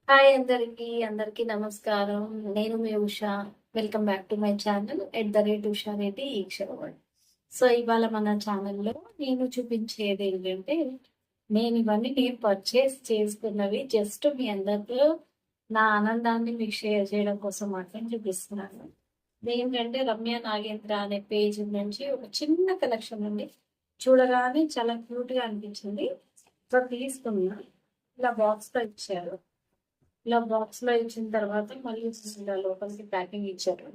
Hi అందరికీ నమస్కారం. నేను మీ Usha. Welcome back to my channel @Usha Reddy ఈక్షరవాడ్. సో ఇవాళ మన ఛానల్లో నేను చూపించేది ఏంటంటే, నేను పర్చేస్ చేసుకున్నవి జస్ట్ మీ అందరితో నా ఆనందాన్ని మీకు షేర్ చేయడం కోసం మాత్రం చూపిస్తున్నాను. ఏంటంటే రమ్య నాగేంద్ర అనే పేజ్ నుంచి ఒక చిన్న కలెక్షన్ ఉంది. చూడగానే చాలా క్యూట్గా అనిపించింది. సో తీసుకున్నా. ఇలా బాక్స్లో ఇచ్చారు. ఇలా బాక్స్ లో ఇచ్చిన తర్వాత మళ్ళీ ఇలా లోపలికి ప్యాకింగ్ ఇచ్చారు.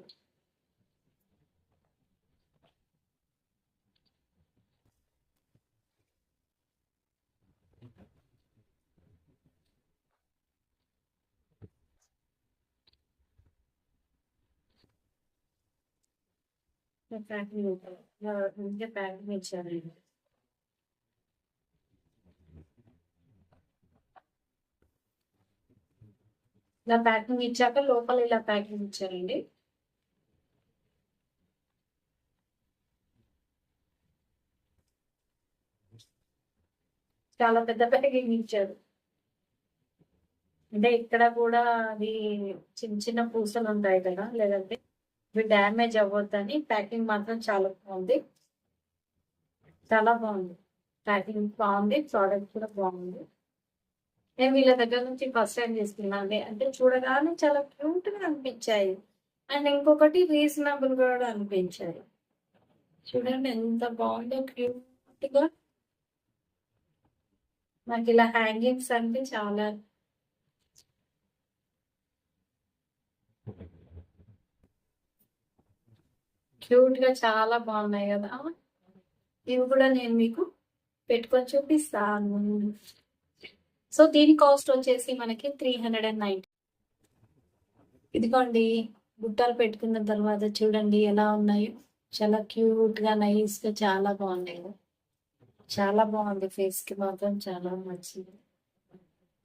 ప్యాకింగ్ ఇచ్చారు. ఇలా ప్యాకింగ్ ఇచ్చాక లోపల ఇలా ప్యాకింగ్ ఇచ్చారండి. చాలా పెద్ద ప్యాకింగ్ ఇచ్చారు. అంటే ఇక్కడ కూడా అది చిన్న చిన్న పూసలు ఉంటాయి కదా, లేదంటే ఇవి డ్యామేజ్ అవ్వద్దని ప్యాకింగ్ మాత్రం చాలా బాగుంది. చాలా బాగుంది. ప్యాకింగ్ బాగుంది, ప్రోడక్ట్ కూడా బాగుంది. నేను వీళ్ళ దగ్గర నుంచి ఫస్ట్ టైం తీసుకున్నాను. అంటే చూడగానే చాలా క్యూట్ గా అనిపించాయి. అండ్ ఇంకొకటి రీజనబుల్ కూడా అనిపించాయి. చూడండి ఎంత బాగుందో క్యూట్ గా. నాకు ఇలా హ్యాంగింగ్స్ అంటే చాలా క్యూట్ గా చాలా బాగున్నాయి కదా. ఇవి కూడా నేను మీకు పెట్టుకొని చూపిస్తాను. సో దీని కాస్ట్ వచ్చేసి మనకి 390. ఇదిగోండి, బుట్టాలు పెట్టుకున్న తర్వాత చూడండి ఎలా ఉన్నాయో. చాలా క్యూట్ గా నైస్ గా చాలా బాగున్నాయి. చాలా బాగుంది. ఫేస్ కి మాత్రం చాలా నచ్చింది.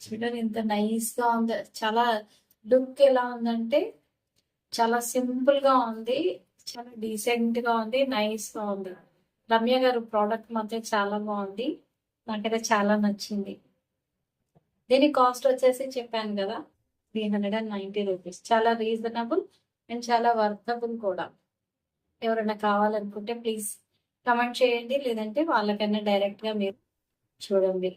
చూడండి ఎంత నైస్ గా ఉంది. చాలా లుక్ ఎలా ఉందంటే చాలా సింపుల్ గా ఉంది. చాలా డీసెంట్ గా ఉంది. నైస్ గా ఉంది. రమ్య గారు ప్రోడక్ట్ మాత్రం చాలా బాగుంది. నాకైతే చాలా నచ్చింది. దీని కాస్ట్ వచ్చేసి చెప్పాను కదా, 390 రూపీస్. చాలా రీజనబుల్ అండ్ చాలా వర్తబుల్ కూడా. ఎవరైనా కావాలనుకుంటే ప్లీజ్ కమెంట్ చేయండి, లేదంటే వాళ్ళకన్నా డైరెక్ట్ గా మీరు చూడండి.